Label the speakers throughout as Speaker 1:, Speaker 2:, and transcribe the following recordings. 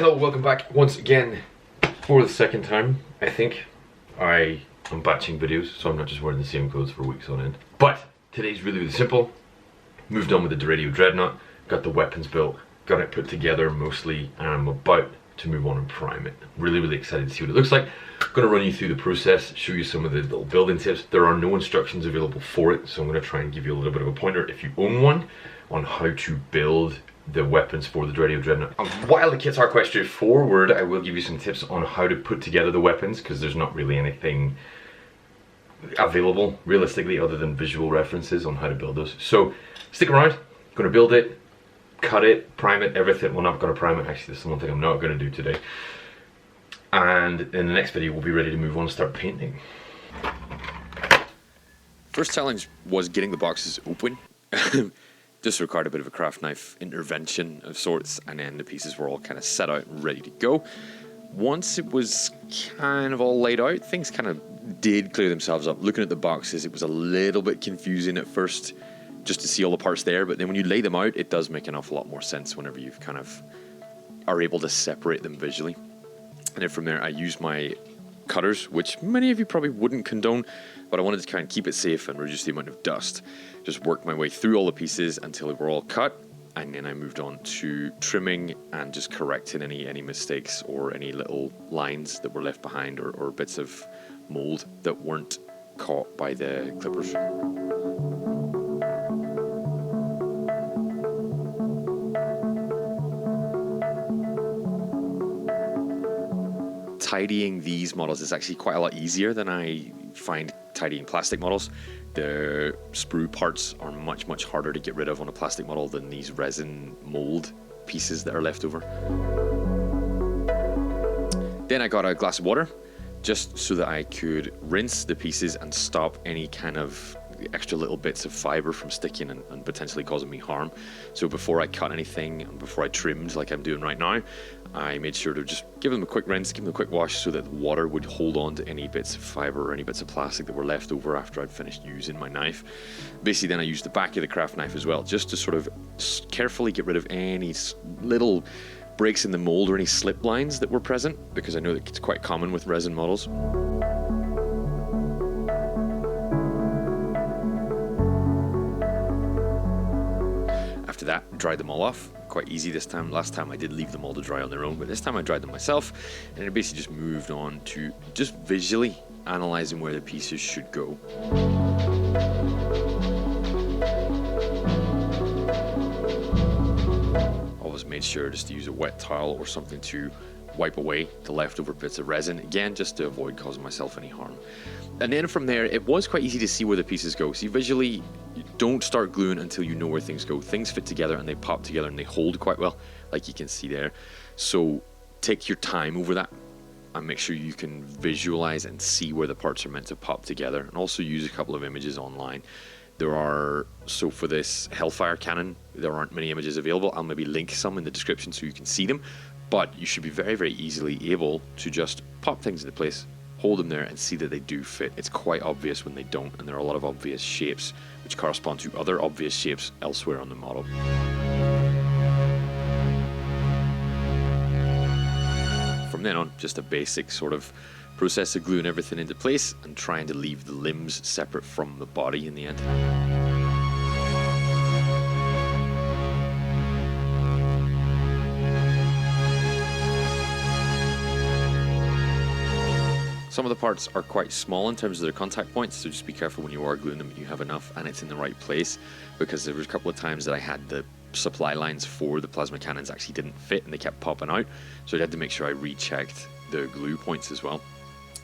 Speaker 1: Hello, welcome back once again for the second time, I think. I am batching videos, so I'm not just wearing the same clothes for weeks on end. But today's really, really simple. Moved on with the Deredeo Dreadnought, got the weapons built, got it put together mostly, and I'm about to move on and prime it. Really, really excited to see what it looks like. Going to run you through the process, show you some of the little building tips. There are no instructions available for it, so I'm going to try and give you a little bit of a pointer if you own one on how to build the weapons for the Deredeo Dreadnought. While the kits are quite straightforward, I will give you some tips on how to put together the weapons, because there's not really anything available realistically other than visual references on how to build those. So stick around, I'm going to build it, cut it, prime it, everything. Well, I'm not going to prime it, actually. This is one thing I'm not going to do today. And in the next video we'll be ready to move on and start painting.
Speaker 2: First challenge was getting the boxes open. Just required a bit of a craft knife intervention of sorts, and then the pieces were all kind of set out and ready to go. Once it was kind of all laid out, things kind of did clear themselves up. Looking at the boxes, it was a little bit confusing at first just to see all the parts there, but then when you lay them out, it does make an awful lot more sense whenever you've kind of are able to separate them visually. And then from there, I used my cutters, which many of you probably wouldn't condone, but I wanted to kind of keep it safe and reduce the amount of dust. Just worked my way through all the pieces until they were all cut, and then I moved on to trimming and just correcting any mistakes or any little lines that were left behind, or bits of mold that weren't caught by the clippers. Tidying these models is actually quite a lot easier than I find tidying plastic models. The sprue parts are much harder to get rid of on a plastic model than these resin mold pieces that are left over. Then I got a glass of water just so that I could rinse the pieces and stop any kind of extra little bits of fiber from sticking and potentially causing me harm. So before I cut anything and before I trimmed like I'm doing right now, I made sure to just give them a quick rinse, give them a quick wash so that the water would hold on to any bits of fiber or any bits of plastic that were left over after I'd finished using my knife. Basically then I used the back of the craft knife as well, just to sort of carefully get rid of any little breaks in the mold or any slip lines that were present, because I know that it's quite common with resin models. After that, dried them all off. Quite easy this time. Last time I did leave them all to dry on their own, but this time I dried them myself, and I basically just moved on to just visually analyzing where the pieces should go. Always made sure just to use a wet towel or something to wipe away the leftover bits of resin, again just to avoid causing myself any harm. And then from there, it was quite easy to see where the pieces go. See, visually, you don't start gluing until you know where things go. Things fit together and they pop together and they hold quite well, like you can see there. So take your time over that and make sure you can visualize and see where the parts are meant to pop together, and also use a couple of images online. So for this Hellfire cannon, there aren't many images available. I'll maybe link some in the description so you can see them, but you should be very easily able to just pop things into place, hold them there and see that they do fit. It's quite obvious when they don't, and there are a lot of obvious shapes which correspond to other obvious shapes elsewhere on the model. From then on, just a basic sort of process of gluing everything into place and trying to leave the limbs separate from the body in the end. Some of the parts are quite small in terms of their contact points, so just be careful when you are gluing them that you have enough and it's in the right place, because there was a couple of times that I had the supply lines for the plasma cannons actually didn't fit and they kept popping out, so I had to make sure I rechecked the glue points as well.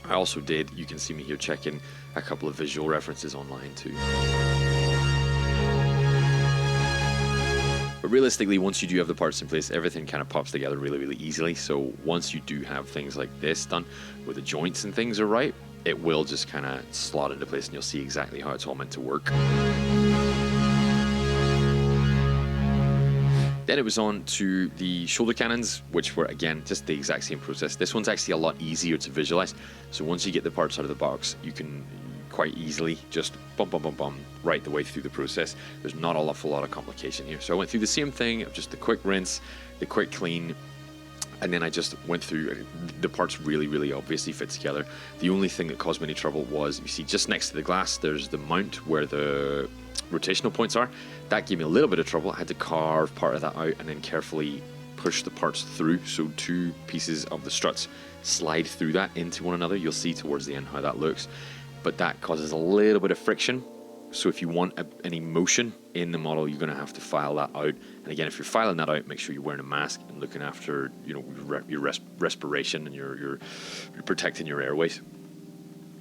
Speaker 2: I also did, you can see me here checking a couple of visual references online too. But realistically, once you do have the parts in place, everything kind of pops together really easily. So once you do have things like this done, where the joints and things are right, it will just kind of slot into place and you'll see exactly how it's all meant to work. Then it was on to the shoulder cannons, which were again just the exact same process. This one's actually a lot easier to visualize. So once you get the parts out of the box, you can quite easily just bum right the way through the process. There's not an awful lot of complication here. So I went through the same thing of just the quick rinse, the quick clean, And then I just went through, the parts really obviously fit together. The only thing that caused me any trouble was, you see just next to the glass, there's the mount where the rotational points are. That gave me a little bit of trouble. I had to carve part of that out and then carefully push the parts through, so two pieces of the struts slide through that into one another. You'll see towards the end how that looks, but that causes a little bit of friction. So if you want any motion in the model, you're going to have to file that out. And again, if you're filing that out, make sure you're wearing a mask and looking after, you know, your respiration and you're protecting your airways.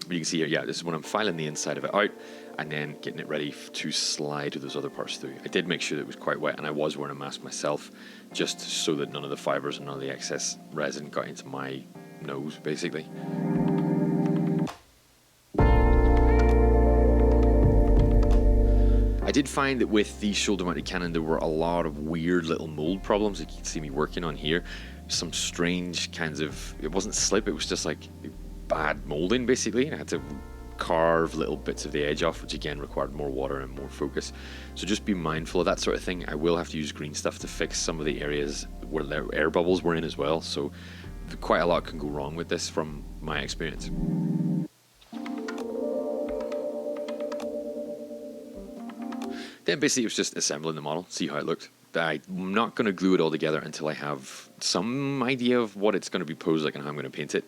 Speaker 2: But you can see here, yeah, this is when I'm filing the inside of it out and then getting it ready to slide those other parts through. I did make sure that it was quite wet, and I was wearing a mask myself, just so that none of the fibers and none of the excess resin got into my nose, basically. I did find that with the shoulder-mounted cannon, there were a lot of weird little mold problems that you can see me working on here. Some strange kinds of, it wasn't slip, it was just like bad molding, basically. I had to carve little bits of the edge off, which again required more water and more focus. So just be mindful of that sort of thing. I will have to use green stuff to fix some of the areas where air bubbles were in as well. So quite a lot can go wrong with this from my experience. Then basically it was just assembling the model, see how it looked. I'm not going to glue it all together until I have some idea of what it's going to be posed like and how I'm going to paint it.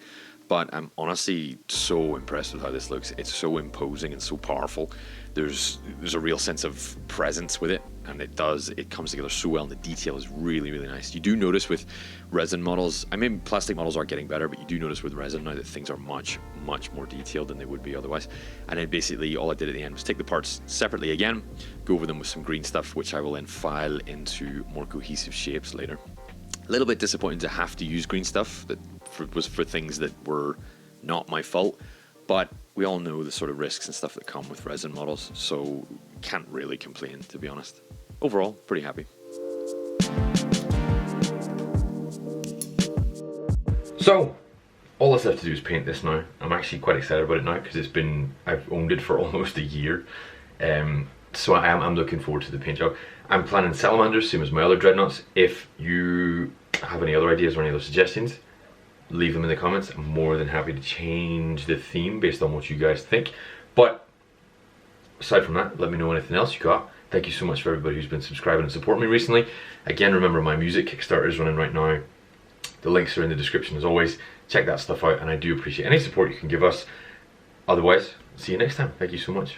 Speaker 2: But I'm honestly so impressed with how this looks. It's so imposing and so powerful. There's a real sense of presence with it, and it comes together so well, and the detail is really nice. You do notice with resin models, I mean plastic models are getting better, but you do notice with resin now that things are much more detailed than they would be otherwise. And then basically all I did at the end was take the parts separately again, go over them with some green stuff, which I will then file into more cohesive shapes later. A little bit disappointing to have to use green stuff that was for things that were not my fault, but we all know the sort of risks and stuff that come with resin models, so can't really complain, to be honest. Overall, pretty happy.
Speaker 1: So, all that's left to do is paint this now. I'm actually quite excited about it now because I've owned it for almost a year. So I'm looking forward to the paint job. I'm planning salamanders, same as my other dreadnoughts. If you have any other ideas or any other suggestions, leave them in the comments. I'm more than happy to change the theme based on what you guys think. But aside from that, let me know anything else you got. Thank you so much for everybody who's been subscribing and supporting me recently. Again, remember my music Kickstarter is running right now. The links are in the description as always. Check that stuff out, and I do appreciate any support you can give us. Otherwise, see you next time. Thank you so much.